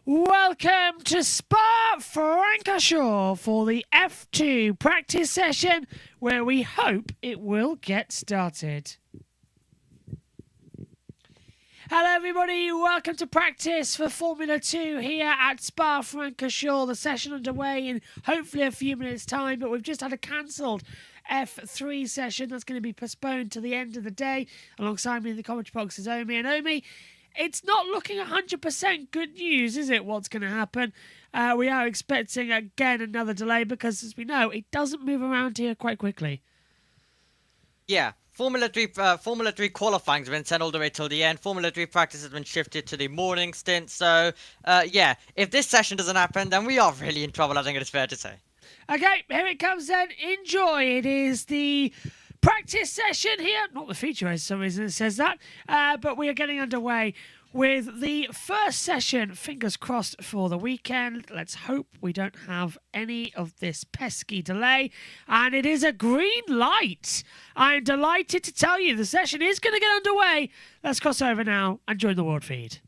Welcome to Spa-Francorchamps for the F2 practice session, where we hope it will get started. Hello everybody, welcome to practice for Formula 2 here at Spa-Francorchamps. The session underway in hopefully a few minutes time, but we've just had a cancelled F3 session that's going to be postponed to the end of the day. Alongside me in the commentary box is Omi, and Omi, it's not looking 100% good news, is it, what's going to happen? We are expecting, again, another delay because, as we know, it doesn't move around here quite quickly. Yeah, Formula 3 qualifying has been sent all the way till the end. Formula 3 practice has been shifted to the morning stint. So, yeah, if this session doesn't happen, then we are really in trouble, I think it is fair to say. Okay, here it comes then. Enjoy. It is the practice session here, not the feature race for some reason it says that, but we are getting underway with the first session. Fingers crossed for the weekend. Let's hope we don't have any of this pesky delay, and it is a green light. I'm delighted to tell you the session is going to get underway. Let's cross over now and join the world feed.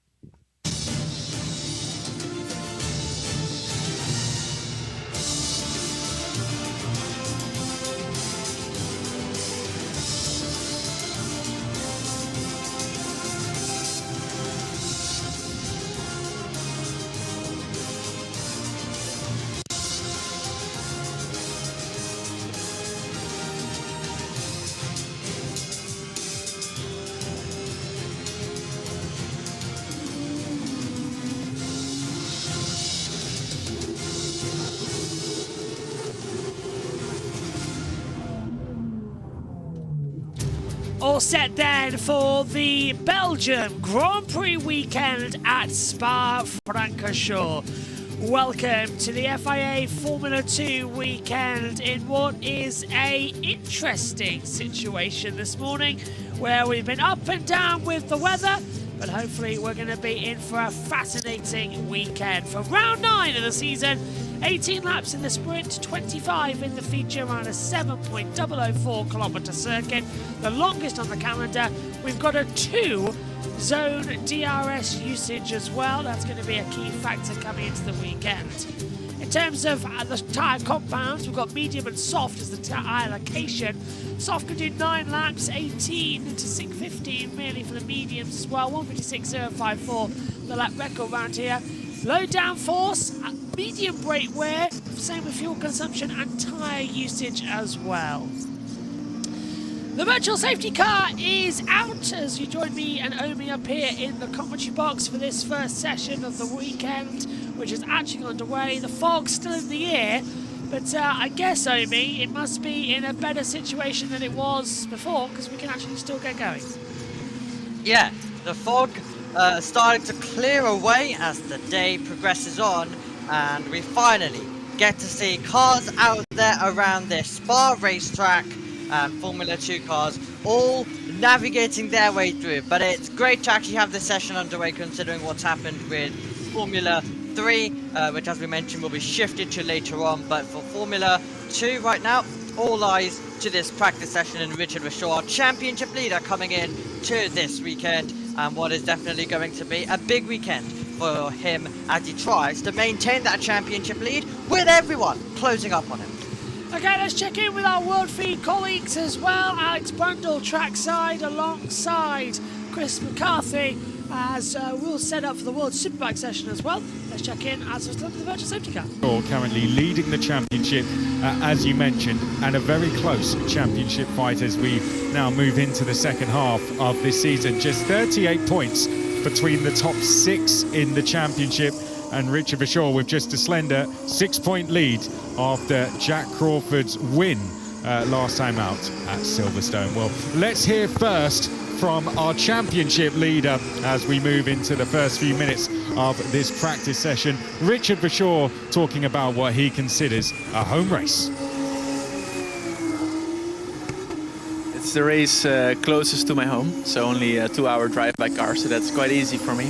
All set then for the Belgium Grand Prix weekend at Spa-Francorchamps. Welcome to the FIA Formula 2 weekend in what is a interesting situation this morning, where we've been up and down with the weather, but hopefully we're going to be in for a fascinating weekend. For round 9 of the season, 18 laps in the sprint, 25 in the feature on a 7.004 kilometre circuit, the longest on the calendar. We've got a 2-zone DRS usage as well. That's going to be a key factor coming into the weekend. In terms of the tyre compounds, we've got medium and soft as the tyre allocation. Soft can do 9 laps, 18 to 6:15 really for the mediums as well, 156.054 the lap record round here. Low downforce, medium brake wear, same with fuel consumption and tyre usage as well. The virtual safety car is out as you join me and Omi up here in the commentary box for this first session of the weekend, which is actually underway. The fog's still in the air, but I guess, Omi, it must be in a better situation than it was before, because we can actually still get going. Yeah, the fog starting to clear away as the day progresses on, and we finally get to see cars out there around this Spa racetrack and Formula 2 cars all navigating their way through. But it's great to actually have this session underway, considering what's happened with Formula 3, which, as we mentioned, will be shifted to later on. But for Formula 2 right now, all eyes to this practice session, and Richard Rashaw, our championship leader, coming in to this weekend, and what is definitely going to be a big weekend for him as he tries to maintain that championship lead with everyone closing up on him. Okay, let's check in with our World Feed colleagues as well. Alex Brundle trackside alongside Chris McCarthy, as we'll set up for the World Superbike session as well. Let's check in as we look at the virtual safety car. Currently leading the championship, as you mentioned, and a very close championship fight as we now move into the second half of this season. Just 38 points between the top 6 in the championship, and Richard Rashaw with just a slender 6-point lead after Jack Crawford's win last time out at Silverstone. Well, let's hear first from our championship leader as we move into the first few minutes of this practice session. Richard Verschoor talking about what he considers a home race. It's the race closest to my home, so only a 2-hour drive by car, so that's quite easy for me.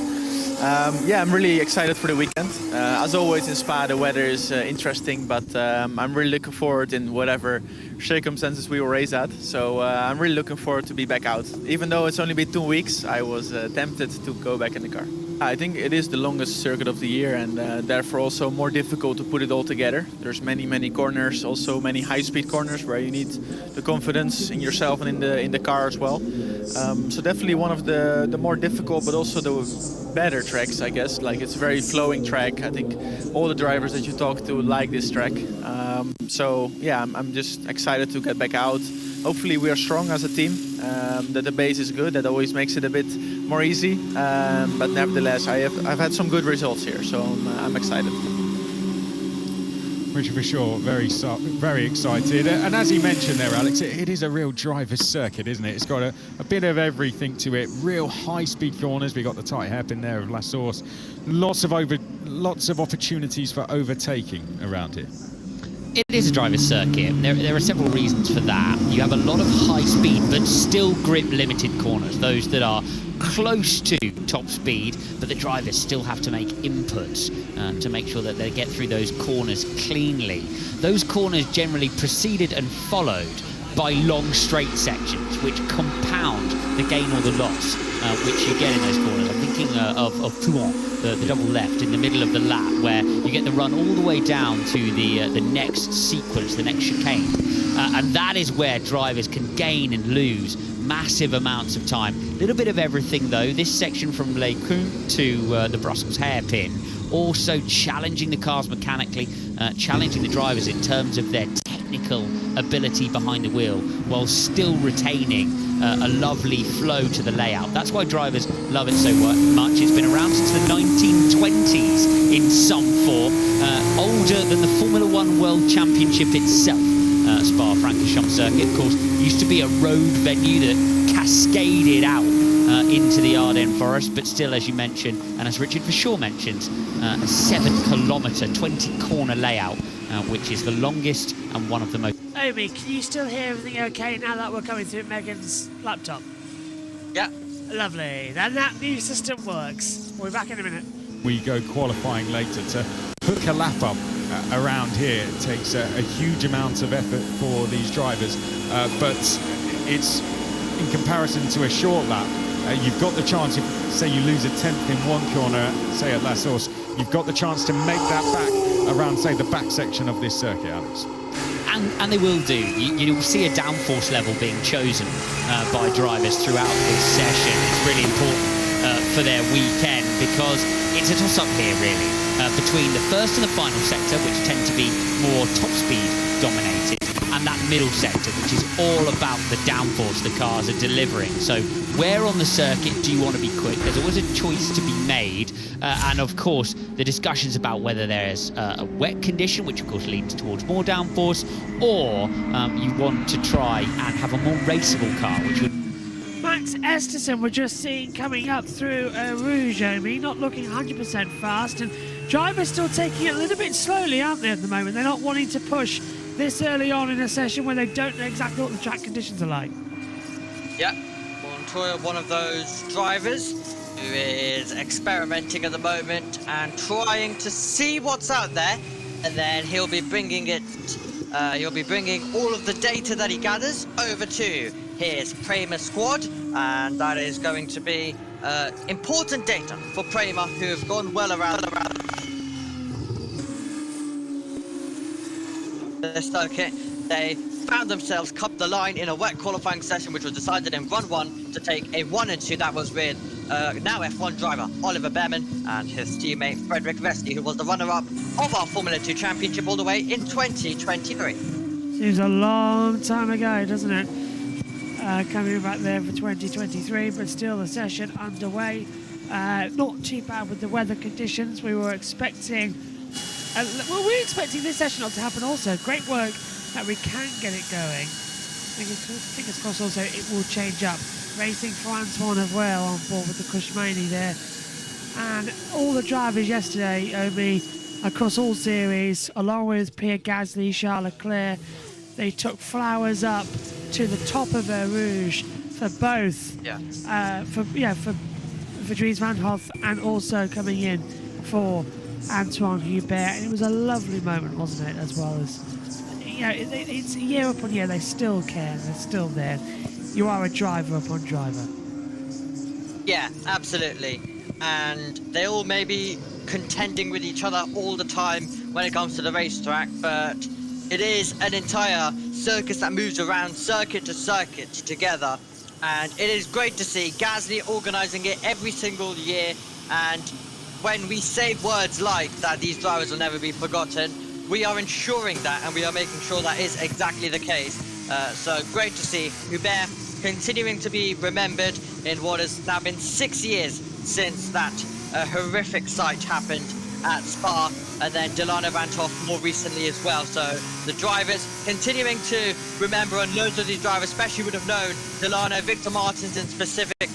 Yeah, I'm really excited for the weekend. As always in Spa, the weather is interesting, but I'm really looking forward in whatever circumstances we will race at. So I'm really looking forward to be back out. Even though it's only been 2 weeks, I was tempted to go back in the car. I think it is the longest circuit of the year, and therefore also more difficult to put it all together. There's many corners, also many high-speed corners where you need the confidence in yourself and in the car as well. So definitely one of the more difficult, but also the better tracks, I guess. Like, it's a very flowing track. I think all the drivers that you talk to like this track. So yeah, I'm just excited to get back out. Hopefully we are strong as a team, that the base is good. That always makes it a bit more easy. But nevertheless, I've had some good results here, so I'm excited. Richard Verschoor, very excited. And as he mentioned there, Alex, it is a real driver's circuit, isn't it? It's got a bit of everything to it. Real high-speed corners. We got the tight hairpin there of La Source. Lots of opportunities for overtaking around here. It is a driver's circuit. There are several reasons for that. You have a lot of high speed but still grip limited corners, those that are close to top speed, but the drivers still have to make inputs to make sure that they get through those corners cleanly. Those corners generally preceded and followed by long straight sections, which compound the gain or the loss which you get in those corners. I'm thinking of Pouan, the double left in the middle of the lap, where you get the run all the way down to the next sequence, the next chicane. And that is where drivers can gain and lose massive amounts of time. A little bit of everything though. This section from Les Combes to the Brussels hairpin, also challenging the cars mechanically, challenging the drivers in terms of their technical ability behind the wheel, while still retaining a lovely flow to the layout. That's why drivers love it so much. It's been around since the 1920s in some form, older than the Formula One World Championship itself. Spa-Francorchamps circuit, of course, used to be a road venue that cascaded out into the Ardennes forest, but still, as you mentioned, and as Richard Verschoor mentioned, a 7-kilometre, 20-corner layout, which is the longest and one of the most... Omi, can you still hear everything okay now that we're coming through Megan's laptop? Yeah. Lovely. Then that new system works. We'll be back in a minute. We go qualifying later to hook a lap up around here. It takes a huge amount of effort for these drivers, but it's in comparison to a short lap. You've got the chance, if say you lose a 10th in one corner, say at La Source, you've got the chance to make that back around, say, the back section of this circuit, Alex. And they will do. You'll see a downforce level being chosen by drivers throughout this session. It's really important for their weekend, because it's a toss-up here, really, between the first and the final sector, which tend to be more top-speed dominated, and that middle sector, which is all about the downforce the cars are delivering. So where on the circuit do you want to be quick? There's always a choice to be made, and of course the discussions about whether there's a wet condition, which of course leads towards more downforce, or you want to try and have a more raceable car, which would... Max Esterson we're just seeing coming up through Rouge, Omi, not looking 100% fast, and drivers still taking it a little bit slowly, aren't they, at the moment? They're not wanting to push this early on in a session where they don't know exactly what the track conditions are like. Yeah, Montoya, one of those drivers who is experimenting at the moment and trying to see what's out there, and then he'll be bringing all of the data that he gathers over to his Prema squad, and that is going to be important data for Prema, who have gone well around the circuit. They found themselves cupped the line in a wet qualifying session, which was decided in run 1 to take a 1 and 2. That was with now F1 driver Oliver Behrman and his teammate Frederick Vesti, who was the runner-up of our Formula 2 Championship all the way in 2023. Seems a long time ago, doesn't it? Coming back there for 2023, but still the session underway. Not too bad with the weather conditions. We were expecting Well, we're expecting this session not to happen also. Great work that we can get it going. Fingers crossed also it will change up. Racing for Antoine as well on board with the Kushmani there. And all the drivers yesterday, Omi, across all series, along with Pierre Gasly, Charles Leclerc, they took flowers up to the top of Eau Rouge for both. For Dries Van Hoff and also coming in for Antoine Hubert. And it was a lovely moment, wasn't it, as well as, it's year upon year, they still care, they're still there. You are a driver upon driver. Yeah, absolutely. And they all may be contending with each other all the time when it comes to the racetrack, but it is an entire circus that moves around circuit to circuit together. And it is great to see Gasly organising it every single year. And when we say words like that these drivers will never be forgotten, we are ensuring that, and we are making sure that is exactly the case. So great to see Hubert continuing to be remembered in what has now been 6 years since that horrific sight happened at Spa, and then Delano Van Hoff more recently as well. So the drivers continuing to remember, and loads of these drivers especially would have known Delano, Victor Martins in specific,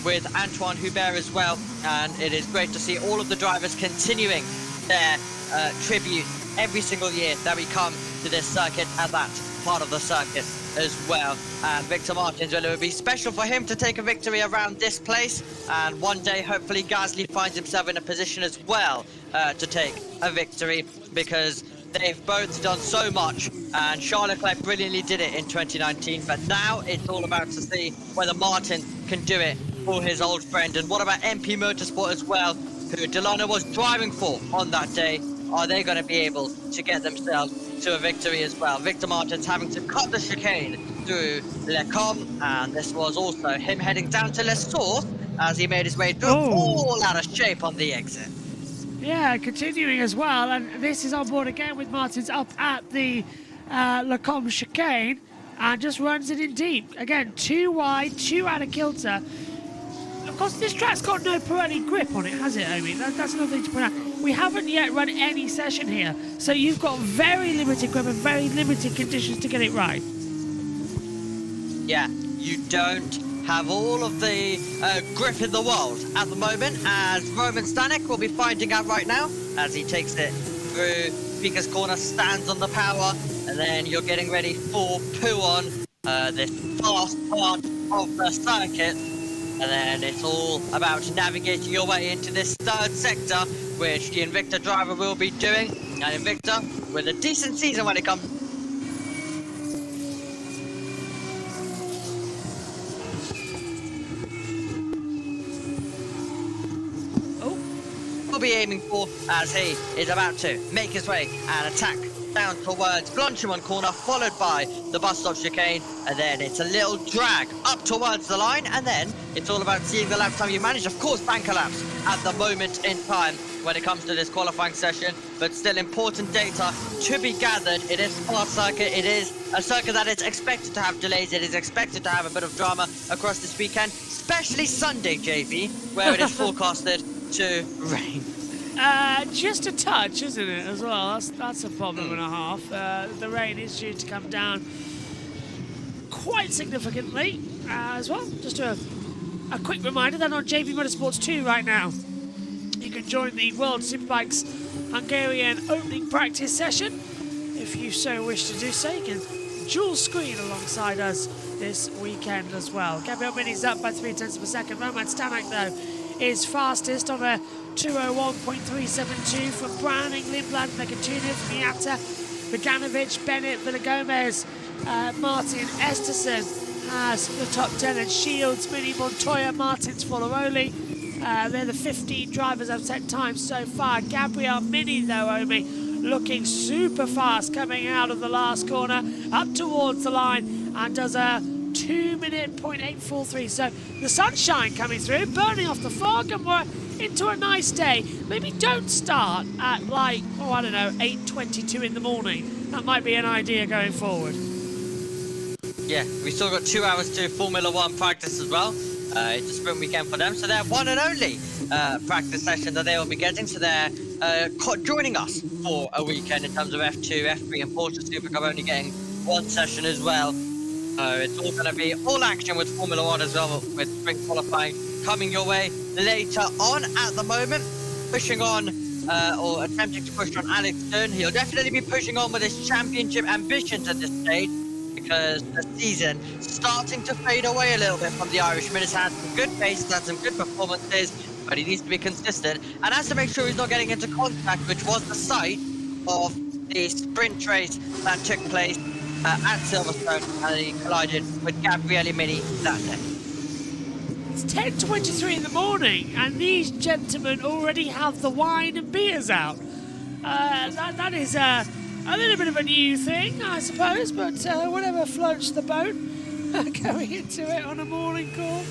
with Antoine Hubert as well. And it is great to see all of the drivers continuing their tribute every single year that we come to this circuit at that part of the circuit as well. And Victor Martins, well, it would be special for him to take a victory around this place, and one day hopefully Gasly finds himself in a position as well to take a victory, because they've both done so much, and Charles Leclerc brilliantly did it in 2019, but now it's all about to see whether Martin can do it for his old friend. And what about MP Motorsport as well, who Delano was driving for on that day? Are they going to be able to get themselves to a victory as well? Victor Martins having to cut the chicane through Le Com, and this was also him heading down to Les Tours as he made his way through, all out of shape on the exit. Yeah, continuing as well, and this is on board again with Martins up at the Le Com chicane, and just runs it in deep. Again, too wide, too out of kilter. Of course, this track's got no Pirelli grip on it, has it, Omi? That's another thing to point out. We haven't yet run any session here, so you've got very limited grip and very limited conditions to get it right. Yeah, you don't have all of the grip in the world at the moment, as Roman Stanek will be finding out right now as he takes it through Speaker's Corner, stands on the power, and then you're getting ready for Pouon, this fast part of the circuit. And then it's all about navigating your way into this third sector, which the Invicta driver will be doing. And Invicta with a decent season when it comes. Will be aiming for as he is about to make his way and attack down towards Blanchimont corner, followed by the bus stop chicane, and then it's a little drag up towards the line, and then it's all about seeing the lap time you manage. Of course, banker laps at the moment in time when it comes to this qualifying session, but still important data to be gathered. It is a fast circuit, it is a circuit that is expected to have delays, it is expected to have a bit of drama across this weekend, especially Sunday, JB, where it is forecasted to rain. Just a touch, isn't it, as well? That's a problem and a half. The rain is due to come down quite significantly as well. Just a quick reminder that on JB Motorsports 2 right now, you can join the World Superbikes Hungarian opening practice session. If you so wish to do so, you can dual screen alongside us this weekend as well. Gabriel Mini's up by 0.3 of a second. Roman Stanek, though, is fastest on a 2:01.372 from Browning, Lindblad, Megatunov, Miata, Bogdanovic, Bennett, Villagomez, Martin Esterson has the top 10, and Shields, Mini, Montoya, Martins, Foloroli. They're the 15 drivers I've set time so far. Gabriel Mini, though, Omi, looking super fast coming out of the last corner up towards the line, and does a 2:08.843. So the sunshine coming through, burning off the fog, and we're into a nice day. Maybe don't start at, like, oh, I don't know, 8:22 in the morning. That might be an idea going forward. Yeah, we still got 2 hours to Formula One practice as well. It's a sprint weekend for them, so their one and only practice session that they will be getting. So they're joining us for a weekend in terms of F2, F3, and Porsche Super Cup, only getting one session as well. It's all going to be all action with Formula 1 as well, with sprint qualifying coming your way later on. At the moment, pushing on or attempting to push on Alex Stern. He'll definitely be pushing on with his championship ambitions at this stage, because the season starting to fade away a little bit from the Irishman. He's had some good pace, had some good performances, but he needs to be consistent and has to make sure he's not getting into contact, which was the site of the sprint race that took place at Silverstone, and he collided with Gabriele Mini that day. It's 10:23 in the morning, and these gentlemen already have the wine and beers out. That is a little bit of a new thing, I suppose, but whatever floats the boat going into it on a morning call.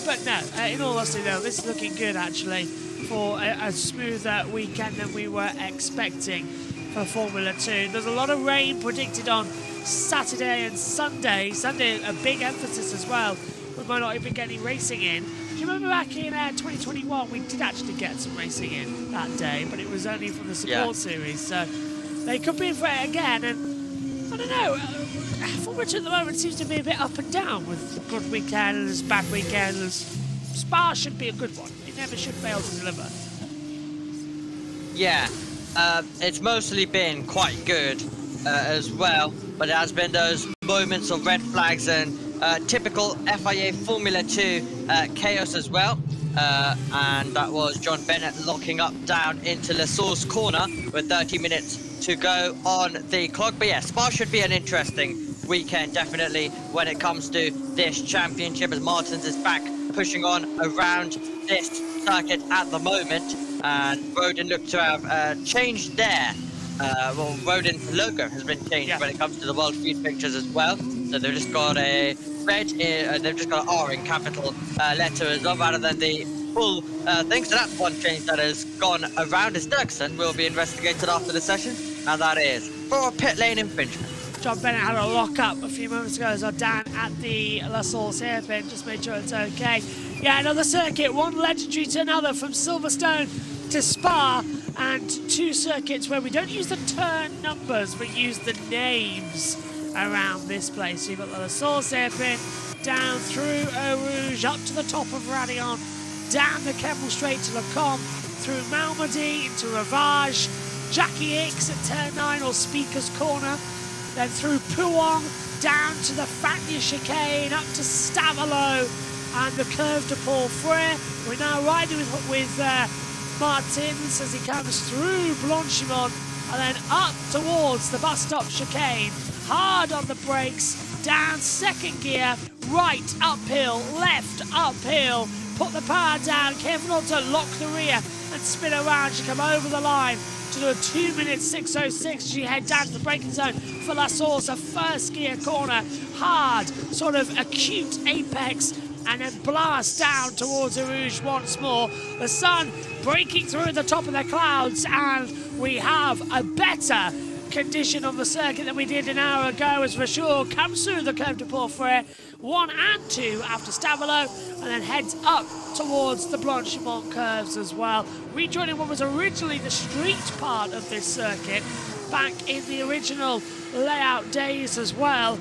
But no, in all honesty, though, this is looking good actually for a smoother weekend than we were expecting for Formula 2. There's a lot of rain predicted on Saturday and Sunday. Sunday, a big emphasis as well. We might not even get any racing in. Do you remember back in 2021, we did actually get some racing in that day, but it was only from the support series, so they could be in for it again. And I don't know, Formula 2 at the moment seems to be a bit up and down, with good weekends, bad weekends. Spa should be a good one. It never should fail to deliver. Yeah, it's mostly been quite good as well, but it has been those moments of red flags and typical FIA Formula 2 chaos as well. And that was John Bennett locking up down into Le Source corner with 30 minutes to go on the clock. But yeah, Spa should be an interesting weekend, definitely, when it comes to this championship, as Martins is back pushing on around this circuit at the moment. And Rodin looked to have changed their well, Rodin's logo has been changed when it comes to the World Feed pictures as well. So they've just got a red, they've just got an R in capital letter as well, rather than the full thing. So that's one change that has gone around. As Dirksen will be investigated after the session, and that is for a pit lane infringement. John Bennett had a lock-up a few moments ago as down at the La Source hairpin, just made sure it's okay. Yeah, another circuit, one legendary to another, from Silverstone to Spa, and two circuits where we don't use the turn numbers, but use the names around this place. So you've got the La Source hairpin, down through Eau Rouge, up to the top of Raidillon, down the Kemmel Straight to Le Combe, through Malmedy into Ravage, Jackie Hicks at turn 9 or Speaker's Corner, then through Pouhon, down to the Fagnes chicane, up to Stavelot and the Curve de Paul Frere. We're now riding with Martins as he comes through Blanchimont and then up towards the bus stop chicane. Hard on the brakes, down second gear, right uphill, left uphill. Put the power down, careful not to lock the rear and spin around. You come over the line to do a 2 minute 6:06 as you head down to the braking zone for La Source, a first gear corner, hard, sort of acute apex, and then blast down towards Eau Rouge once more. The sun breaking through at the top of the clouds, and we have a better condition on the circuit than we did an hour ago, as Vachour comes through the Curve de Paul Frere 1 and 2 after Stavelot, and then heads up towards the Blanchimont curves as well, rejoining what was originally the street part of this circuit back in the original layout days as well.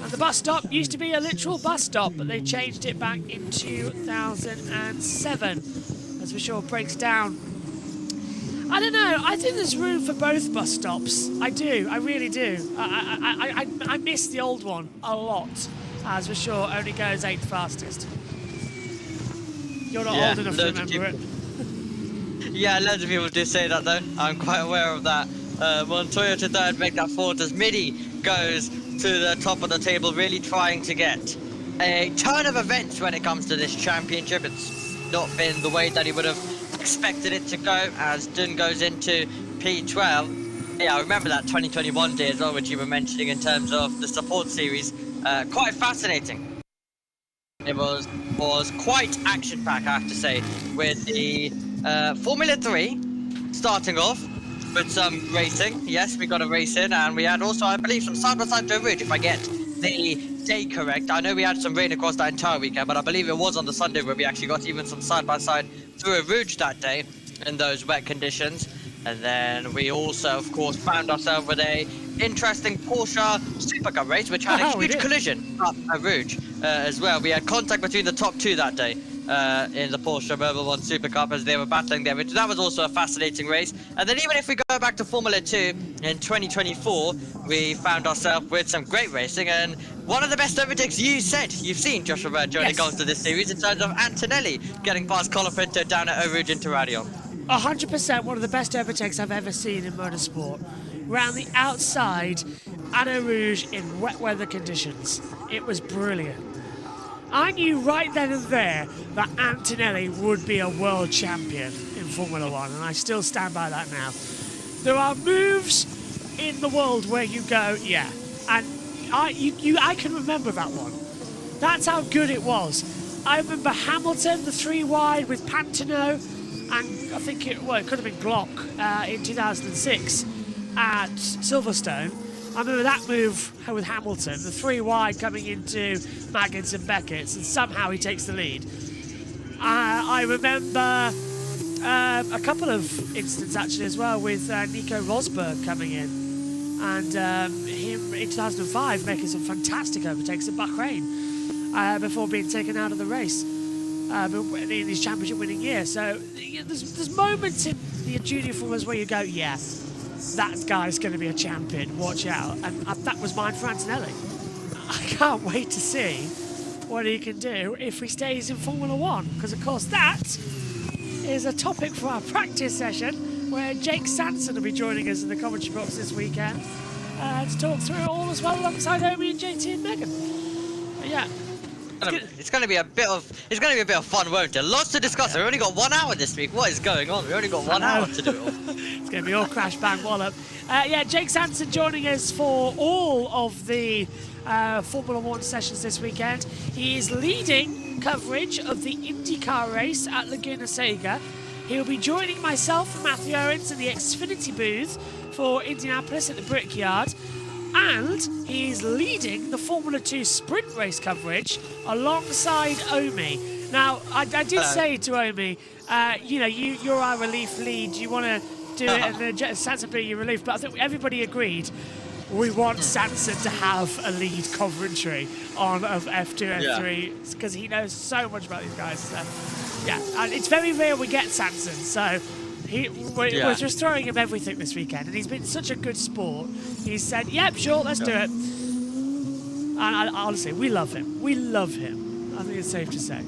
And the bus stop used to be a literal bus stop, but they changed it back in 2007 as Vachour breaks down. I don't know, I think there's room for both bus stops. I do, I really do. I miss the old one a lot, as Vachour only goes 8th fastest. You're not old enough to remember it. Yeah, loads of people do say that though. I'm quite aware of that. Montoya to third, make that fourth as Midi goes to the top of the table, really trying to get a turn of events when it comes to this championship. It's not been the way that he would have expected it to go, as Dunn goes into P12. Yeah, I remember that 2021 day as well, which you were mentioning in terms of the support series. Quite fascinating. It was quite action-packed, I have to say, with the Formula 3 starting off with some racing. Yes, we got a race in, and we had also, I believe, some side-by-side to Rouge, if I get the day correct. I know we had some rain across that entire weekend, but I believe it was on the Sunday where we actually got even some side-by-side through a rouge that day in those wet conditions. And then we also, of course, found ourselves with a interesting Porsche Super Cup race, which had a huge collision up a rouge as well. We had contact between the top two that day in the Porsche Mobile 1 Super Cup as they were battling there, which that was also a fascinating race. And then even if we go back to Formula 2 in 2024, we found ourselves with some great racing, and one of the best overtakes you've seen, Joshua Bird, when it comes to this series, in terms of Antonelli getting past Colapinto down at Eau Rouge into Radion. 100% one of the best overtakes I've ever seen in motorsport. Round the outside at Eau Rouge in wet weather conditions. It was brilliant. I knew right then and there that Antonelli would be a world champion in Formula 1, and I still stand by that now. There are moves in the world where you go, yeah, and I can remember that one. That's how good it was. I remember Hamilton, the 3 wide with Pantano, and I think it could have been Glock in 2006 at Silverstone. I remember that move with Hamilton, the 3 wide coming into Maggins and Beckett's, and somehow he takes the lead. I remember a couple of incidents actually as well with Nico Rosberg coming in, and him in 2005 making some fantastic overtakes at Bahrain before being taken out of the race in his championship winning year. So there's moments in the junior formulas where you go, yeah, that guy's going to be a champion, watch out. And that was mine for Antonelli. I can't wait to see what he can do if he stays in Formula 1, because of course that is a topic for our practice session where Jake Sanson will be joining us in the commentary box this weekend to talk through it all as well alongside Omi and JT and Megan. But yeah. It's going to be a bit of fun, won't it? Lots to discuss. We've only got 1 hour this week. What is going on? We've only got 1 hour to do it all. It's going to be all crash bang wallop. Yeah, Jake Sanson joining us for all of the Formula 1 sessions this weekend. He is leading coverage of the IndyCar race at Laguna Seca. He'll be joining myself and Matthew Owens in the Xfinity booth for Indianapolis at the Brickyard. And he's leading the Formula 2 sprint race coverage alongside Omi. Now, I did say to Omi, you know, you're our relief lead. You want to do it, and then Sanson be your relief. But I think everybody agreed we want Sanson to have a lead commentary on of F2, F3, because he knows so much about these guys. So, yeah, and it's very rare we get Sanson. So we're just throwing him everything this weekend, and he's been such a good sport. He said, yep, sure, let's do it. And honestly, we love him. We love him. I think it's safe to say.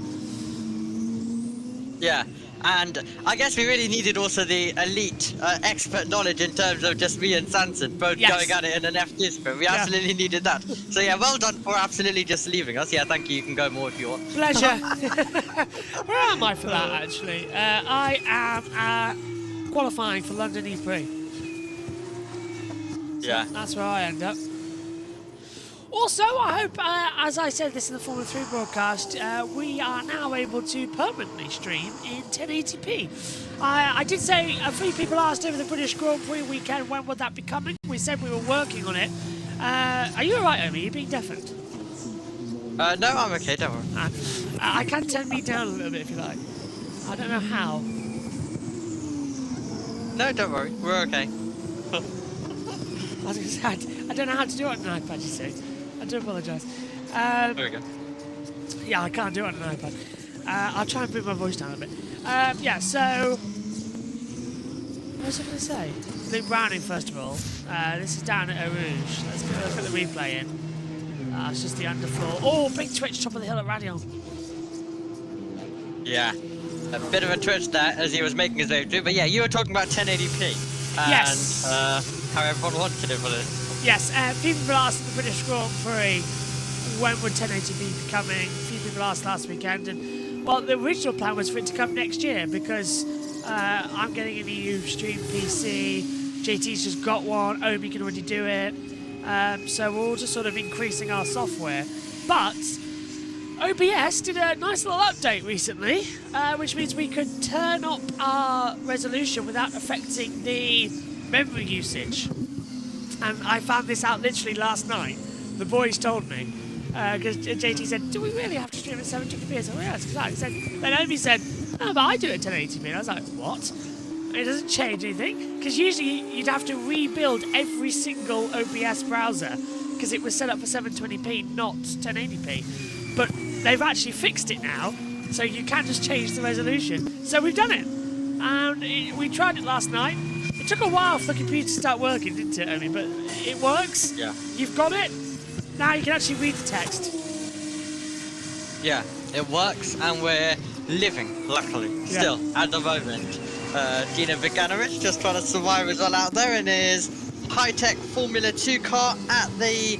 Yeah, and I guess we really needed also the elite expert knowledge in terms of just me and Sanson both going at it in an F2 sprint. We absolutely needed that. So yeah, well done for absolutely just leaving us. Yeah, thank you. You can go more if you want. Pleasure. Where am I for that, actually? I am qualifying for London E3. Yeah. That's where I end up. Also, I hope, as I said this in the Formula 3 broadcast, we are now able to permanently stream in 1080p. I did say, a few people asked over the British Grand Prix weekend, when would that be coming? We said we were working on it. Are you alright, Omi? You're being deafened? No, I'm okay, don't worry. I can turn me down a little bit if you like. I don't know how. No, don't worry. We're okay. I was going to say, I don't know how to do it on an iPad, you see. I do apologise. There we go. Yeah, I can't do it on an iPad. I'll try and bring my voice down a bit. Yeah, so... What was I going to say? Luke Browning, first of all. This is down at Eau Rouge. Let's go look at the replay in. It's just the underfloor. Oh, big twitch, top of the hill at Radion. Yeah. A bit of a twitch there as he was making his way through. But yeah, you were talking about 1080p. Yes. And how everyone wanted it for this. Yes, people asked at the British Grand Prix when would 1080p be coming. A few people asked last weekend, and well, the original plan was for it to come next year because I'm getting an EU stream PC, JT's just got one, Omi can already do it, so we're all just sort of increasing our software. But OBS did a nice little update recently, which means we could turn up our resolution without affecting the memory usage. And I found this out literally last night. The boys told me. Because JT said, do we really have to stream at 720p? I said, well, yeah, it's exactly. Then Omi said, no, but I do it at 1080p. And I was like, what? And it doesn't change anything. Because usually you'd have to rebuild every single OBS browser because it was set up for 720p, not 1080p. But they've actually fixed it now, so you can just change the resolution. So we've done it. And we tried it last night. It took a while for the computer to start working, didn't it, Omi? But it works. Yeah. You've got it. Now you can actually read the text. Yeah, it works, and we're living, luckily, still, at the moment. Dino Viganovic just trying to survive as well out there in his high-tech Formula 2 car at the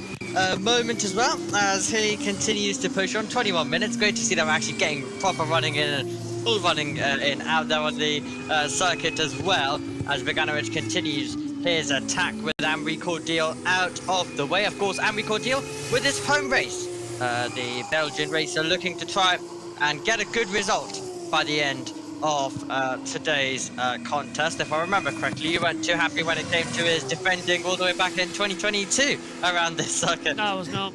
moment as well, as he continues to push on. 21 minutes, great to see them actually getting proper running in, full running in out there on the circuit as well, as Viganovic continues his attack with Amri Cordial out of the way. Of course, Amri Cordial with his home race. The Belgian racer looking to try and get a good result by the end of today's contest. If I remember correctly, you weren't too happy when it came to his defending all the way back in 2022 around this circuit. No, I was not.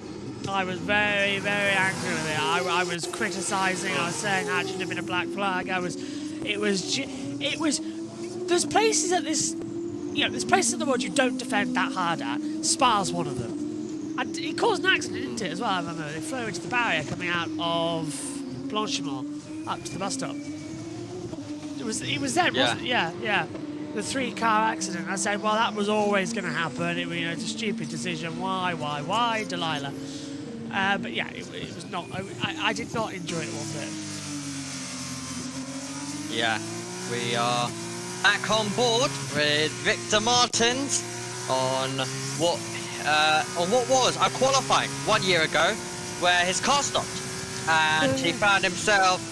I was very, very angry with it. I was criticising. I was saying that should have been a black flag. It was. There's places at this. There's places in the world you don't defend that hard at. Spa's one of them. And it caused an accident, didn't it, as well? I remember they flew into the barrier coming out of Blanchimont up to the bus stop. It was them, wasn't it? Yeah. The 3-car accident. I said, well, that was always going to happen. It's a stupid decision. Why, Delilah? But yeah, it was not. I did not enjoy it one bit. Yeah, we are back on board with Victor Martins on what was a qualifying 1 year ago, where his car stopped, and he found himself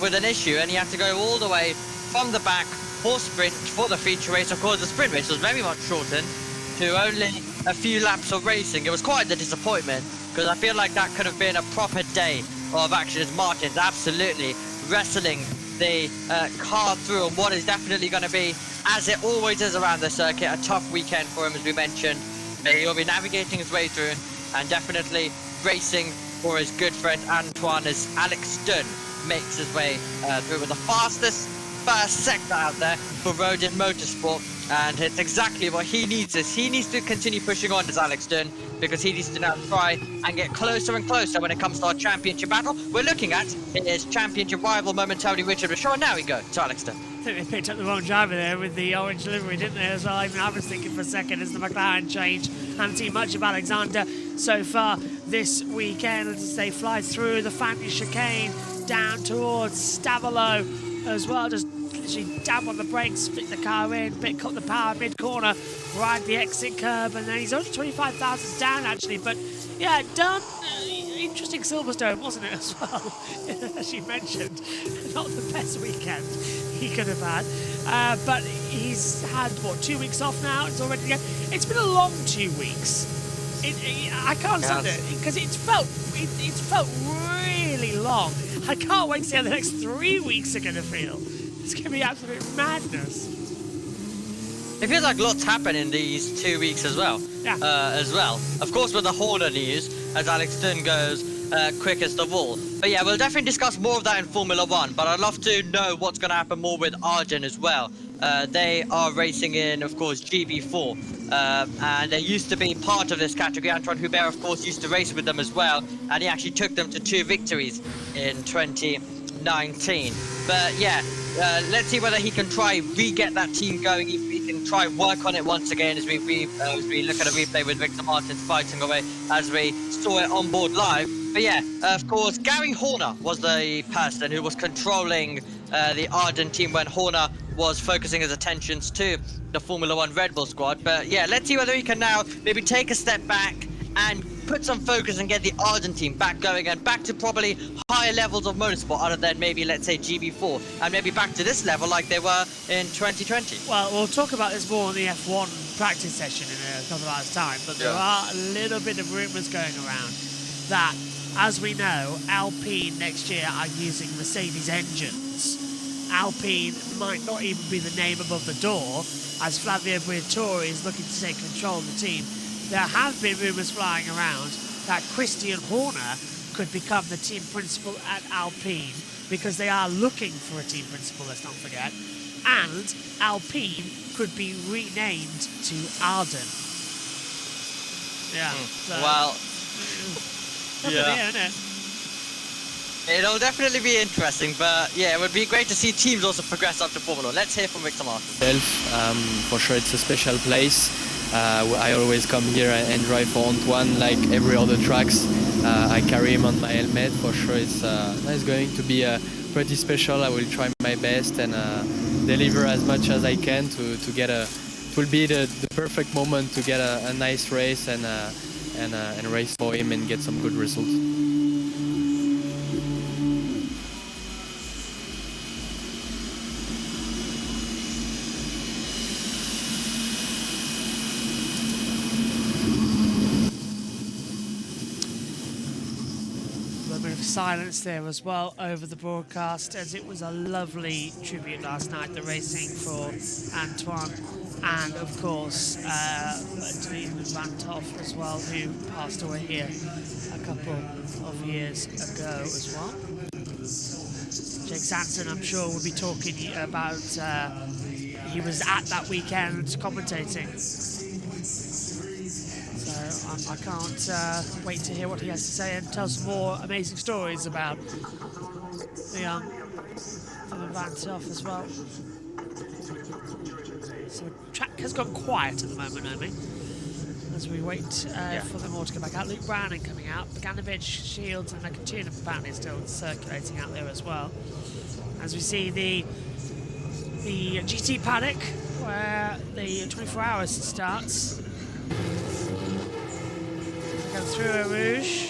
with an issue, and he had to go all the way from the back for the feature race. Of course, the sprint race was very much shortened to only a few laps of racing. It was quite a disappointment, because I feel like that could have been a proper day of action, as Martins absolutely wrestling the car through on what is definitely going to be, as it always is around the circuit, a tough weekend for him, as we mentioned. He'll be navigating his way through and definitely racing for his good friend Antoine, as Alex Dunn makes his way through with the fastest first sector out there for Rodin Motorsport, and it's exactly what he needs. He needs to continue pushing on as Alex Dunn, because he needs to now try and get closer and closer when it comes to our championship battle. We're looking at his championship rival momentarily, Richard Rashaw. Now we go to Alex Dunn. I think they picked up the wrong driver there with the orange livery, didn't they, as well? Even I was thinking for a second, as the McLaren change. Haven't seen much of Alexander so far this weekend as they fly through the Fanny chicane down towards Stavolo as well. Just literally dab on the brakes, flick the car in, pick up the power mid-corner, ride the exit curb, and then he's only 25,000 down, actually. But yeah, done. Interesting Silverstone, wasn't it, as well? As you mentioned, not the best weekend he could have had. But he's had, 2 weeks off now? It's already. It's been a long 2 weeks. I can't stand it, because it's felt really long. I can't wait to see how the next 3 weeks are going to feel. It's going to be absolute madness. It feels like lots happen in these 2 weeks as well. Yeah. Of course, with the Horner news, as Alex Dunn goes quickest of all. But yeah, we'll definitely discuss more of that in Formula 1, but I'd love to know what's going to happen more with Arjun as well. They are racing in, of course, GB4, and they used to be part of this category. Antoine Hubert, of course, used to race with them as well, and he actually took them to 2 victories in 2019. But yeah, let's see whether he can try re-get that team going, if he can try work on it once again, as we look at a replay with Victor Martins fighting away as we saw it on board live. But yeah, of course, Gary Horner was the person who was controlling the Arden team when Horner was focusing his attentions to the Formula 1 Red Bull squad. But yeah, let's see whether he can now maybe take a step back and put some focus and get the Arden team back going and back to probably higher levels of motorsport, other than maybe, let's say, GB4, and maybe back to this level like they were in 2020. Well, we'll talk about this more in the F1 practice session in a couple of hours' time, but there are a little bit of rumours going around that, as we know, Alpine next year are using Mercedes engines. Alpine might not even be the name above the door, as Flavio Briatore is looking to take control of the team. There have been rumours flying around that Christian Horner could become the team principal at Alpine, because they are looking for a team principal, let's not forget, and Alpine could be renamed to Arden. Yeah. So, Well, yeah. Here, isn't it? It'll definitely be interesting, but yeah, it would be great to see teams also progress up to Formula 1. Let's hear from Victor Martin. For sure, it's a special place. I always come here and drive for Antoine like every other tracks. I carry him on my helmet. For sure, it's going to be pretty special. I will try my best and deliver as much as I can to get a. It will be the perfect moment to get a nice race and race for him and get some good results. Silence there as well over the broadcast, as it was a lovely tribute last night, the racing for Antoine, and of course Dean Van Toff as well, who passed away here a couple of years ago as well. Jake Sanson, I'm sure, will be talking about he was at that weekend commentating. I can't wait to hear what he has to say and tell some more amazing stories about the young Van Toff as well. So the track has gone quiet at the moment, Naomi, as we wait for them all to come back out. Luke Browning coming out, Bogdanovich, Shields and McIntyre apparently still circulating out there as well. As we see the GT paddock where the 24 hours starts. Through a Rouge.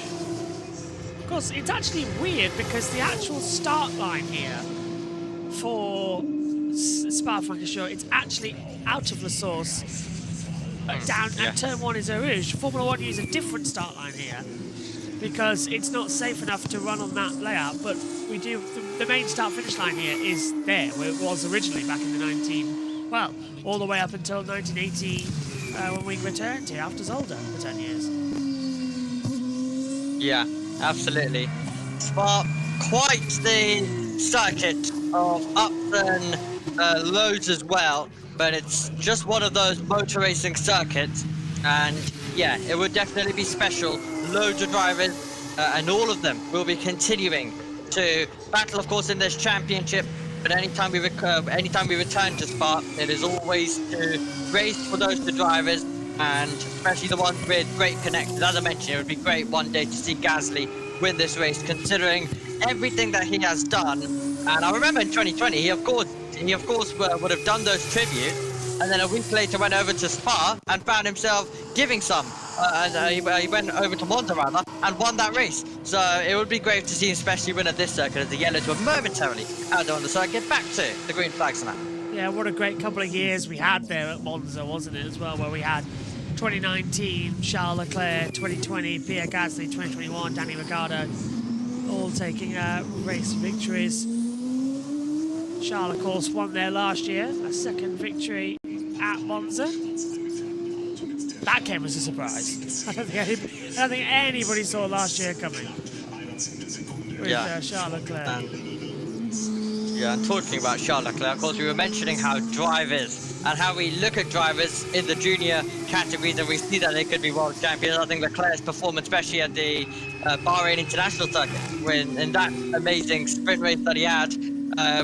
Of course, it's actually weird because the actual start line here for Spa-Francorchamps, it's actually out of La Source, down, and turn 1 is Eau Rouge. Formula 1 use a different start line here because it's not safe enough to run on that layout, but we do, the main start-finish line here is there, where it was originally back in the all the way up until 1980 when we returned here after Zolder for 10 years. Yeah, absolutely. Spa, quite the circuit of ups and lows as well, but it's just one of those motor racing circuits, and yeah, it would definitely be special. Loads of drivers, and all of them will be continuing to battle, of course, in this championship. But anytime we return to Spa, it is always to race for those two drivers, and especially the ones with great connections. As I mentioned, it would be great one day to see Gasly win this race, considering everything that he has done. And I remember in 2020, he of course would have done those tributes, and then a week later went over to Spa and found himself giving some. He went over to Monza rather and won that race. So it would be great to see him especially win at this circuit, as the yellows were momentarily out there on the circuit, back to the green flags now. Yeah, what a great couple of years we had there at Monza, wasn't it, as well, where we had 2019, Charles Leclerc, 2020, Pierre Gasly, 2021, Danny Ricciardo, all taking race victories. Charles, of course, won there last year, a second victory at Monza. That came as a surprise. I don't think anybody saw last year coming with Charles Leclerc. And talking about Charles Leclerc, of course, we were mentioning how drivers and how we look at drivers in the junior categories and we see that they could be world champions. I think Leclerc's performance, especially at the Bahrain International Circuit, in that amazing sprint race that he had,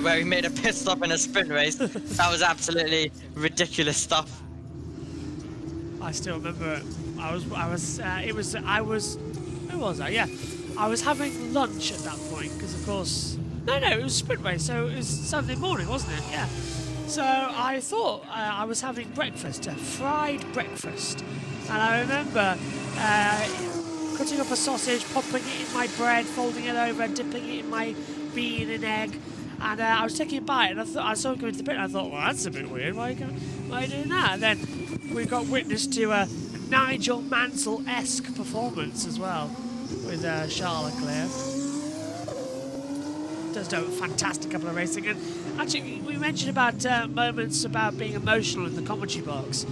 where he made a pit stop in a sprint race, that was absolutely ridiculous stuff. I still remember it. I was having lunch at that point, because of course, no, it was a sprint race, so it was Saturday morning, wasn't it? Yeah. So I thought I was having breakfast, a fried breakfast. And I remember cutting up a sausage, popping it in my bread, folding it over, dipping it in my bean and egg. And I was taking a bite, and I saw him come into the pit, and I thought, well, that's a bit weird. Why are you doing that? And then we got witness to a Nigel Mansell-esque performance as well with Charles Leclerc. Does do a fantastic couple of racing, and actually we mentioned about moments about being emotional in the commentary box.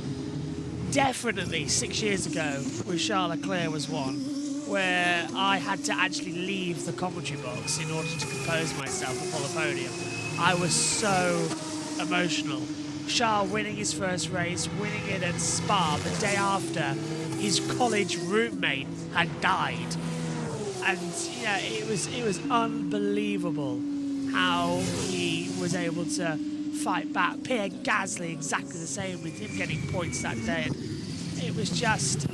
Definitely 6 years ago with Charles Leclerc was one where I had to actually leave the commentary box in order to compose myself before the podium. I was so emotional. Charles winning his first race, winning it at Spa the day after his college roommate had died. And yeah, it was unbelievable how he was able to fight back. Pierre Gasly exactly the same, with him getting points that day. And it was just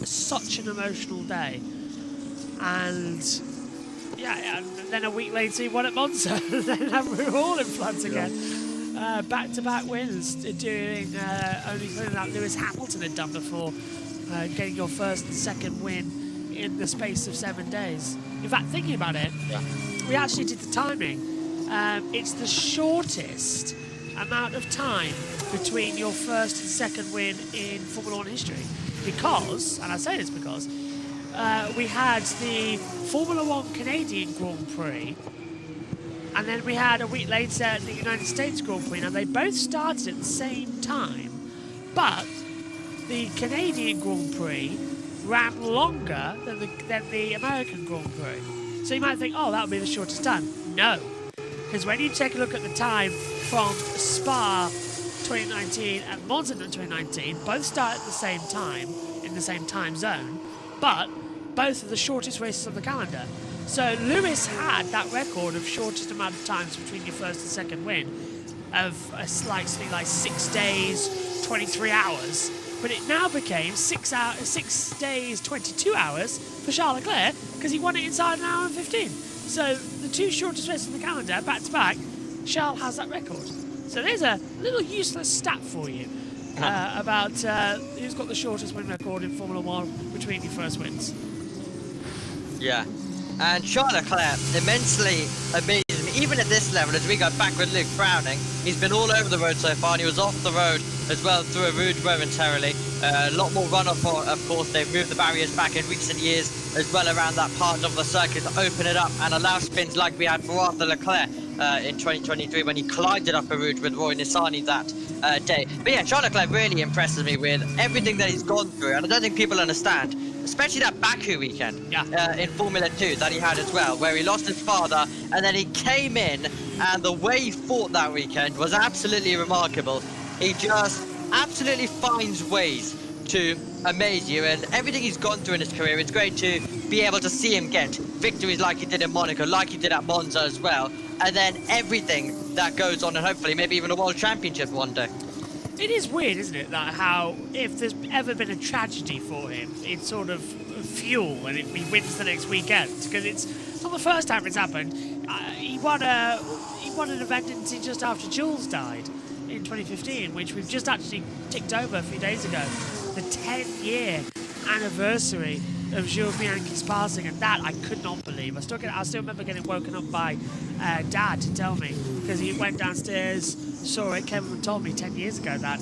such an emotional day. And yeah, and then a week later he won at Monza. Then we were all in front again. Back-to-back wins, doing only something that Lewis Hamilton had done before, getting your first and second win in the space of 7 days. In fact, thinking about it, we actually did the timing. It's the shortest amount of time between your first and second win in Formula 1 history. Because, and I say this because, we had the Formula 1 Canadian Grand Prix, and then we had a week later the United States Grand Prix. Now they both started at the same time, but the Canadian Grand Prix ran longer than the American Grand Prix. So you might think, oh, that would be the shortest time. No, because when you take a look at the time from Spa 2019 and Monza 2019, both start at the same time in the same time zone, but both are the shortest races on the calendar. So Lewis had that record of shortest amount of times between your first and second win of something like 6 days, 23 hours. But it now became 6 days, 22 hours for Charles Leclerc, because he won it inside an hour and 15. So the two shortest races on the calendar, back to back, Charles has that record. So there's a little useless stat for you about who's got the shortest win record in Formula 1 between your first wins. Yeah. And Charles Leclerc, immensely amazing. Even at this level, as we go back with Luke Browning, he's been all over the road so far, and he was off the road as well through a Rouge momentarily. A lot more runoff, of course. They've moved the barriers back in recent years as well around that part of the circuit to open it up and allow spins like we had for Arthur Leclerc in 2023 when he collided up a Rouge with Roy Nissany that day. But yeah, Charles Leclerc really impresses me with everything that he's gone through, and I don't think people understand, especially that Baku weekend in Formula 2 that he had as well, where he lost his father and then he came in, and the way he fought that weekend was absolutely remarkable. He just absolutely finds ways to amaze you, and everything he's gone through in his career, it's great to be able to see him get victories like he did in Monaco, like he did at Monza as well, and then everything that goes on, and hopefully maybe even a world championship one day. It is weird, isn't it, that how if there's ever been a tragedy for him, it's sort of fuel and he wins the next weekend, because it's not the first time it's happened. He won an event just after Jules died in 2015, which we've just actually ticked over a few days ago, the 10-year anniversary of Jules Bianchi's passing, and that I could not believe. I still remember getting woken up by Dad to tell me, because he went downstairs, saw it, came and told me 10 years ago that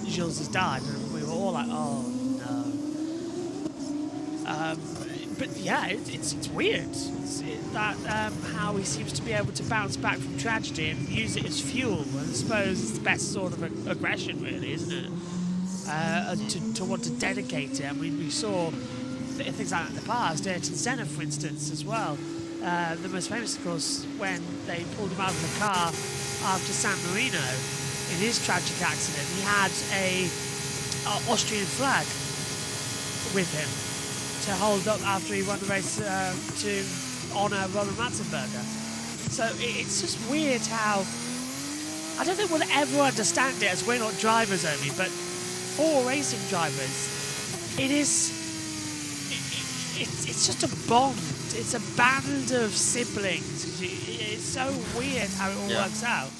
Jules has died, and we were all like, oh no. But yeah, it's weird how he seems to be able to bounce back from tragedy and use it as fuel. And I suppose it's the best sort of aggression, really, isn't it? To want to dedicate it. I mean, we saw things like that in the past. Ayrton Senna, for instance, as well. The most famous, of course, when they pulled him out of the car after San Marino in his tragic accident. He had a Austrian flag with him to hold up after he won the race to honour Roman Ratzenberger. So it's just weird how, I don't think we'll ever understand it as we're not drivers only, but for racing drivers, it's just a bond. It's a band of siblings. It's so weird how it all works out.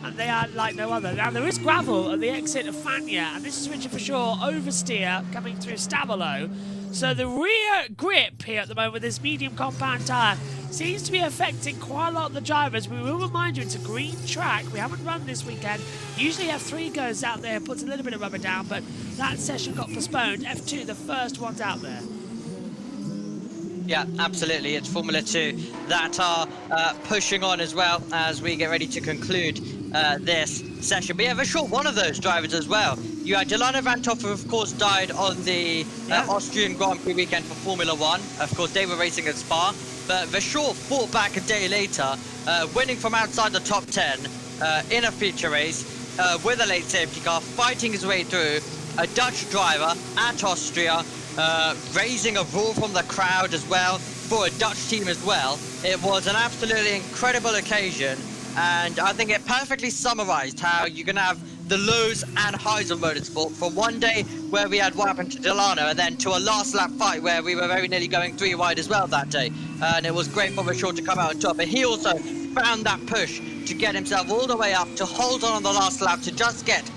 And they are like no other. Now, there is gravel at the exit of Fagna, and this is Richard for sure, oversteer coming through Stavelot. So the rear grip here at the moment with this medium compound tyre seems to be affecting quite a lot of the drivers. We will remind you, it's a green track. We haven't run this weekend. Usually F3 goes out there, puts a little bit of rubber down, but that session got postponed. F2, the first one's out there. Yeah, absolutely. It's Formula 2 that are pushing on as well as we get ready to conclude this session. We have a short one of those drivers as well You had Delano Vanthoff, who of course died on the Austrian Grand Prix weekend for Formula 1. Of course, they were racing at Spa. But Verschoor fought back a day later, winning from outside the top 10 in a feature race with a late safety car, fighting his way through. A Dutch driver at Austria, raising a roar from the crowd as well, for a Dutch team as well. It was an absolutely incredible occasion, and I think it perfectly summarized how you can have the lows and highs of motorsport, from one day where we had what happened to Delano, and then to a last lap fight where we were very nearly going 3 wide as well that day. And it was great for Verschoor to come out on top, but he also found that push to get himself all the way up, to hold on the last lap, to just get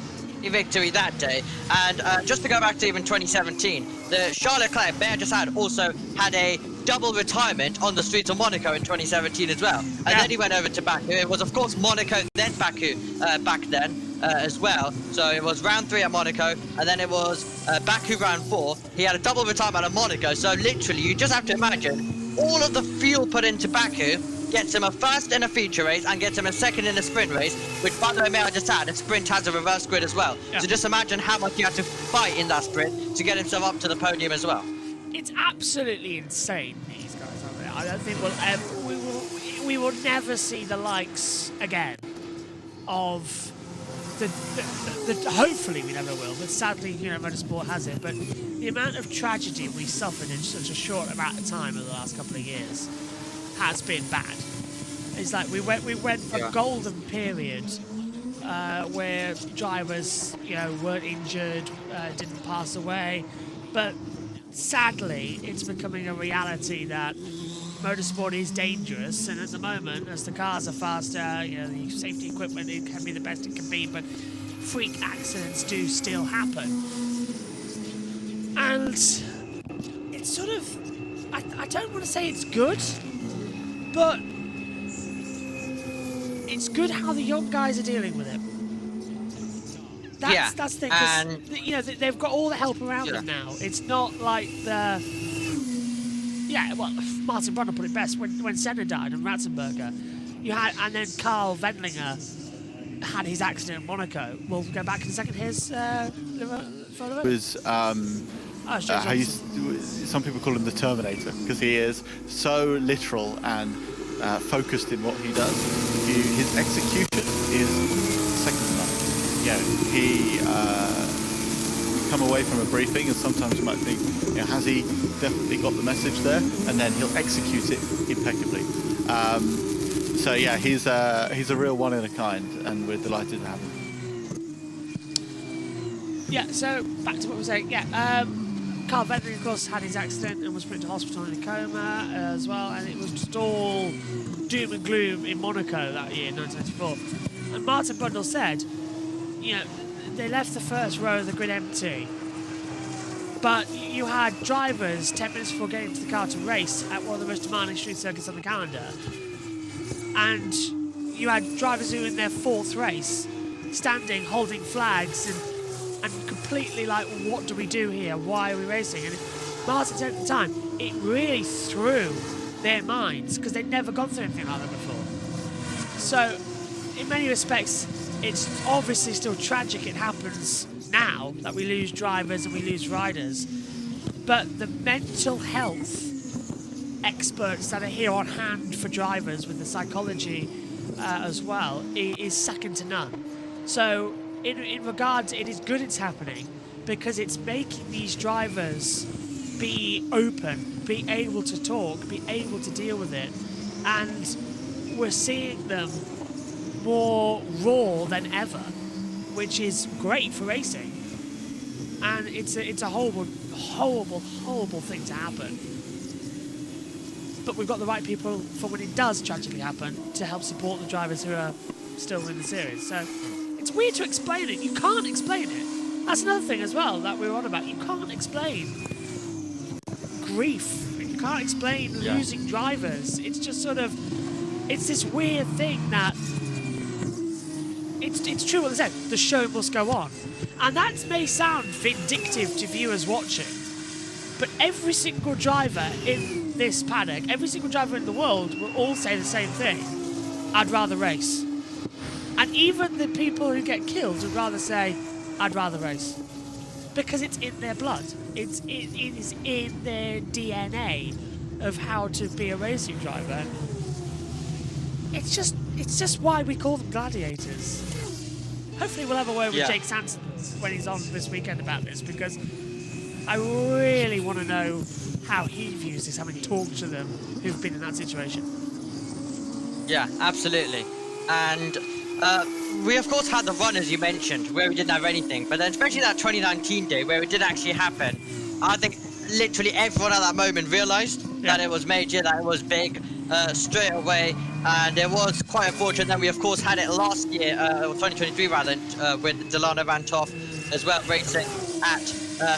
a victory that day. And just to go back to even 2017, the Charles Leclerc Bear just also had a double retirement on the streets of Monaco in 2017 as well. And then he went over to Baku. It was of course Monaco, then Baku back then as well. So it was round 3 at Monaco, and then it was Baku round 4. He had a double retirement at Monaco. So literally, you just have to imagine all of the fuel put into Baku gets him a first in a feature race and gets him a second in a sprint race, which, by the way, may I just add, a sprint has a reverse grid as well. So just imagine how much he had to fight in that sprint to get himself up to the podium as well. It's absolutely insane, these guys out there. I don't think we will never see the likes again of the hopefully we never will, but sadly, you know, motorsport has it. But the amount of tragedy we suffered in such a short amount of time over the last couple of years has been bad. It's like we went from a golden period where drivers, you know, weren't injured, didn't pass away, but sadly it's becoming a reality that motorsport is dangerous, and at the moment, as the cars are faster, you know, the safety equipment, it can be the best it can be, but freak accidents do still happen. And it's sort of, I don't want to say it's good, but it's good how the young guys are dealing with it. That's the thing, 'cause, you know, they've got all the help around them now. It's not like the... Yeah, well, Martin Brundle put it best when Senna died and Ratzenberger. You had, and then Carl Wendlinger had his accident in Monaco. We'll go back in a second. Here's photo. Some people call him the Terminator, because he is so literal and focused in what he does. His execution is second to none. Yeah, he come away from a briefing and sometimes you might think, you know, has he definitely got the message there? And then he'll execute it impeccably. So yeah, he's a real one in a kind, and we're delighted to have him. Yeah, so back to what we were saying. Yeah, Carl Wendlinger, of course, had his accident and was put into hospital in a coma as well, and it was just all doom and gloom in Monaco that year, 1994. And Martin Brundle said, you know, they left the first row of the grid empty, but you had drivers 10 minutes before getting into the car to race at one of the most demanding street circuits on the calendar, and you had drivers who in their 4th race standing holding flags and completely like, what do we do here, why are we racing? And Martin said at the time, it really threw their minds, because they'd never gone through anything like that before. So in many respects, it's obviously still tragic it happens now, that we lose drivers and we lose riders, but the mental health experts that are here on hand for drivers with the psychology as well is second to none. So in regards, it is good it's happening, because it's making these drivers be open, be able to talk, be able to deal with it, and we're seeing them more raw than ever, which is great for racing. And it's a horrible thing to happen. But we've got the right people for when it does tragically happen to help support the drivers who are still in the series. So it's weird to explain it. You can't explain it. That's another thing as well that we were on about. You can't explain grief. You can't explain losing drivers. It's just sort of, it's this weird thing that it's true what they said, the show must go on. And that may sound vindictive to viewers watching, but every single driver in this paddock, every single driver in the world will all say the same thing. I'd rather race. And even the people who get killed would rather say, I'd rather race. Because it's in their blood. It is in their DNA of how to be a racing driver. It's just why we call them gladiators. Hopefully we'll have a word with Jake Sanson when he's on this weekend about this, because I really want to know how he views this, having talked to them who've been in that situation. Yeah, absolutely. And we of course had the run, as you mentioned, where we didn't have anything, but then especially that 2019 day where it did actually happen, I think literally everyone at that moment realised that it was major, that it was big, straight away. And it was quite unfortunate that we of course had it last year, 2023 rather, with Delano Vanthoff as well racing at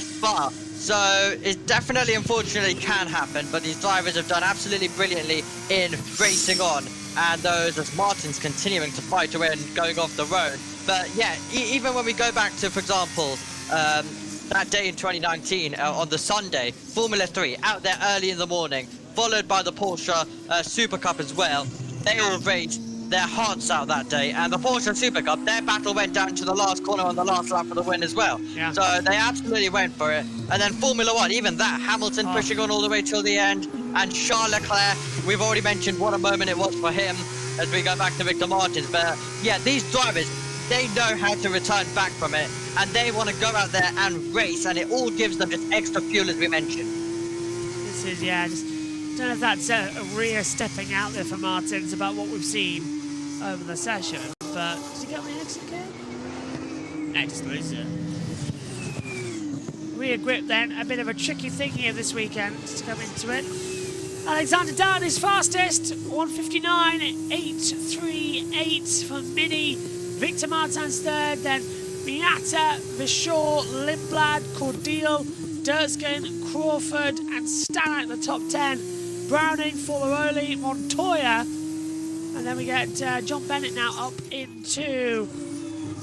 Spa. So it definitely, unfortunately, can happen, but these drivers have done absolutely brilliantly in racing on, and those as Martin's continuing to fight away and going off the road. But yeah, even when we go back to, for example, that day in 2019 on the Sunday, Formula 3 out there early in the morning, followed by the Porsche Super Cup as well. They all raced their hearts out that day, and the Porsche Super Cup, their battle went down to the last corner on the last lap for the win as well. Yeah. So they absolutely went for it. And then Formula 1, even that, Hamilton pushing on all the way till the end, and Charles Leclerc, we've already mentioned what a moment it was for him as we go back to Victor Martins. But yeah, these drivers, they know how to return back from it, and they want to go out there and race, and it all gives them just extra fuel, as we mentioned. This is, I don't know if that's a rear stepping out there for Martins about what we've seen over the session, but does he get on the exit curve? Excellent, sir. Rear grip then, a bit of a tricky thing here this weekend to come into it. Alexander Dunn is fastest, 1:59.838 for Mini. Victor Martins third, then Miata, Vishor, Lindblad, Cordeal, Durskin, Crawford and Stannard at the top 10. Browning, Forlaroli, Montoya, and then we get John Bennett now up into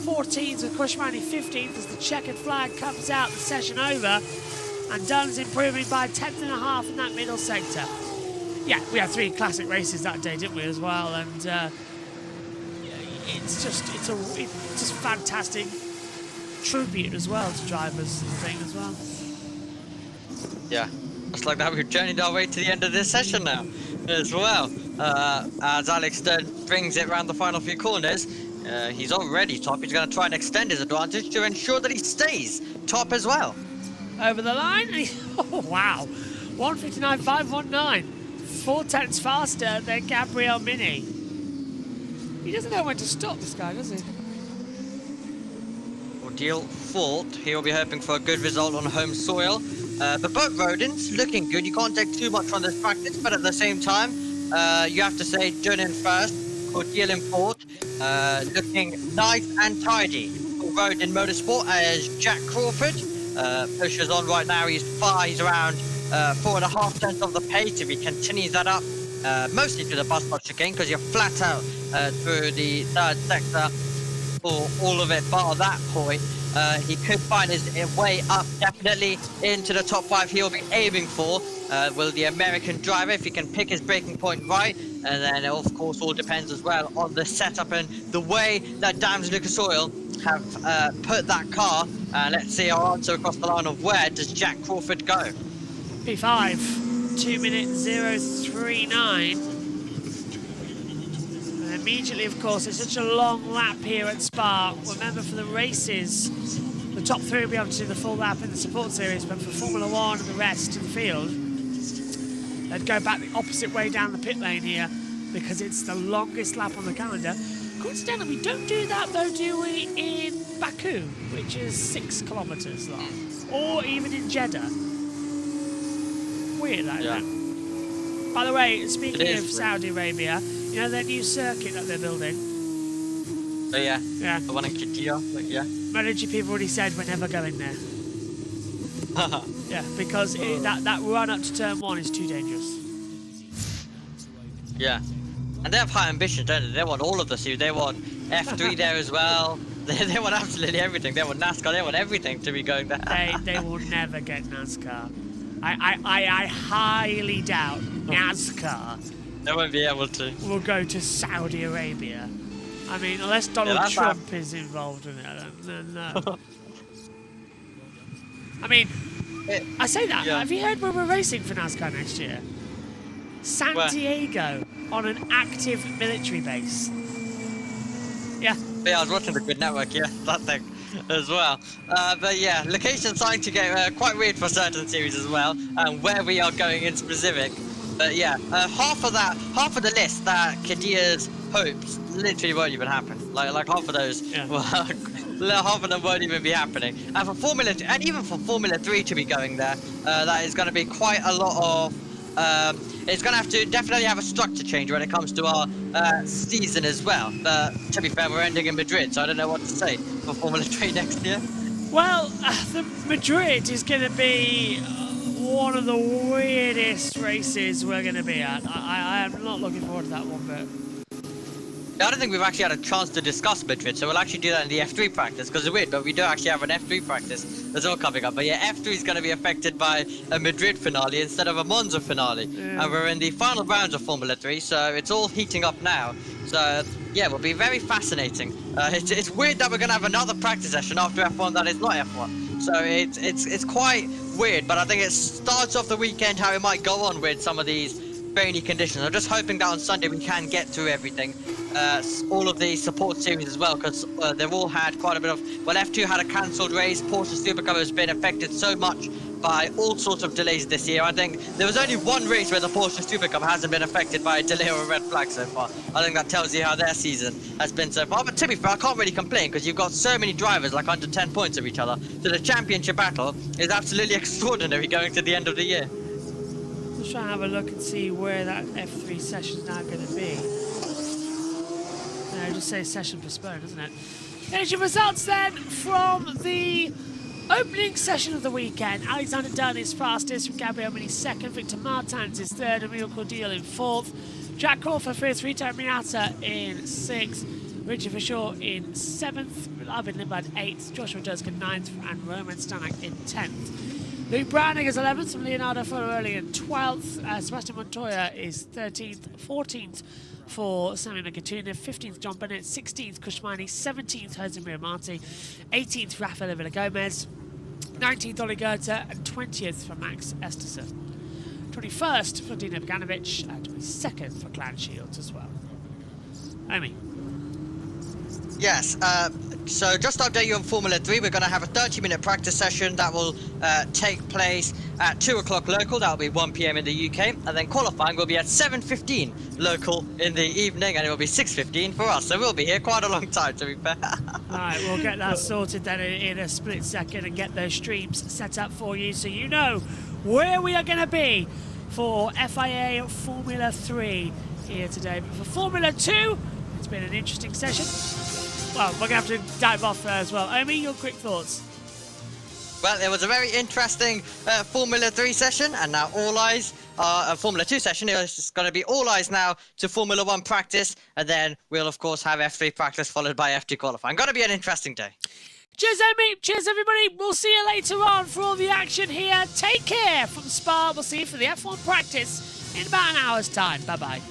14th with Kushmani 15th as the checkered flag comes out, the session over, and Dunn's improving by 10th and a half in that middle sector. Yeah, we had 3 classic races that day, didn't we, as well, and it's just fantastic tribute as well to drivers and things as well. Yeah. Just like that, we've journeyed our way to the end of this session now as well. As Alex Stern brings it around the final few corners, he's already top. He's going to try and extend his advantage to ensure that he stays top as well. Over the line, oh wow, 1:59.519, 4 tenths faster than Gabriel Mini. He doesn't know when to stop, this guy, does he? Ordeal fourth. He'll be hoping for a good result on home soil. But both Rodins looking good. You can't take too much from this practice, but at the same time, you have to say Dunn in first, Cordial in fourth, looking nice and tidy for Rodin Motorsport as Jack Crawford pushes on right now. He's around 4.5 tenths of the pace. If he continues that up, mostly to the bus stop chicane, because you're flat out through the third sector for all of it, but at that point, he could find his way up definitely into the top 5 he'll be aiming for. Will the American driver, if he can pick his braking point right, and then it of course all depends as well on the setup and the way that Dams Lucas Oil have put that car. Let's see our answer across the line of where does Jack Crawford go. P5, 2:039. Immediately, of course, it's such a long lap here at Spa. Remember, for the races, the top 3 will be able to do the full lap in the support series, but for Formula 1 and the rest of the field, they'd go back the opposite way down the pit lane here because it's the longest lap on the calendar. Coincidentally, we don't do that, though, do we, in Baku, which is 6 kilometres long, or even in Jeddah. Weird, that, isn't it? By the way, speaking of Saudi Arabia, you know their new circuit that they're building? Oh yeah. Yeah. The one in Qiddiya, yeah. MotoGP have already said we're never going there. Yeah, because that run up to turn 1 is too dangerous. Yeah. And they have high ambitions, don't they? They want all of the series. They want F3 there as well. They want absolutely everything. They want NASCAR. They want everything to be going there. They will never get NASCAR. I highly doubt NASCAR. They won't be able to. Will go to Saudi Arabia. I mean, unless Donald Trump is involved in it, I don't know. I mean, I say that. Yeah. Have you heard where we're racing for NASCAR next year? San Where? Diego, on an active military base. Yeah. Yeah, I was watching the Grid Network, yeah, that thing as well. But yeah, location's starting to get quite weird for certain series as well, and where we are going in specific. But yeah, half of the list that Kadia's hopes literally won't even happen. Like half of those, well, half of them won't even be happening. And for Formula, and even for Formula 3 to be going there, that is going to be quite a lot of. It's going to have to definitely have a structure change when it comes to our season as well. But to be fair, we're ending in Madrid, so I don't know what to say for Formula 3 next year. Well, the Madrid is going to be one of the weirdest races we're going to be at. I am not looking forward to that one bit. I don't think we've actually had a chance to discuss Madrid, so we'll actually do that in the F3 practice, because it's weird, but we do actually have an F3 practice that's all coming up. But yeah, F3 is going to be affected by a Madrid finale instead of a Monza finale. Yeah. And we're in the final rounds of Formula 3, so it's all heating up now. So yeah, it will be very fascinating. It's weird that we're going to have another practice session after F1 that is not F1. So it's quite weird, but I think it starts off the weekend how it might go on with some of these rainy conditions. I'm just hoping that on Sunday we can get through everything. All of the support series as well, because they've all had quite a bit of. Well, F2 had a cancelled race. Porsche Supercar has been affected so much by all sorts of delays this year. I think there was only one race where the Porsche Supercar hasn't been affected by a delay or a red flag so far. I think that tells you how their season has been so far. But to be fair, I can't really complain because you've got so many drivers like under 10 points of each other. So the championship battle is absolutely extraordinary going to the end of the year. Let's try and have a look and see where that F3 session's now going to be. No, just say session postponed, doesn't it? Here's your results then from the opening session of the weekend. Alexander Dunn is fastest, with Gabriel Mini second, Victor Martins is third, Emilio Cordial in fourth, Jack Crawford fifth, Rita Miata in sixth, Richard Fisher in seventh, Arvid Limbad eighth, Joshua Durskin ninth, and Roman Stanek in 10th. Luke Browning is 11th, from Leonardo Ferrari in 12th, Sebastian Montoya is 13th, 14th for Sammy Makatuna, 15th John Bennett, 16th Kushmani, 17th Jose Miramati, 18th Rafael Villagomez, 19th Oli Goethe, and 20th for Max Esterson. 21st for Dino Boganovic, and 22nd for Clan Shields as well. Omi. Yes, so just to update you on Formula 3, we're going to have a 30-minute practice session that will take place at 2 o'clock local, that will be 1 PM in the UK, and then qualifying will be at 7:15 local in the evening, and it will be 6:15 for us, so we'll be here quite a long time, to be fair. Alright, we'll get that sorted then in a split second and get those streams set up for you so you know where we are going to be for FIA Formula 3 here today. But for Formula 2, it's been an interesting session. Well, we're going to have to dive off there as well. Omi, your quick thoughts? Well, it was a very interesting Formula 3 session, and now all eyes are Formula 2 session. It's going to be all eyes now to Formula 1 practice, and then we'll, of course, have F3 practice followed by F2 qualifying. Going to be an interesting day. Cheers, Omi. Cheers, everybody. We'll see you later on for all the action here. Take care from Spa. We'll see you for the F1 practice in about an hour's time. Bye-bye.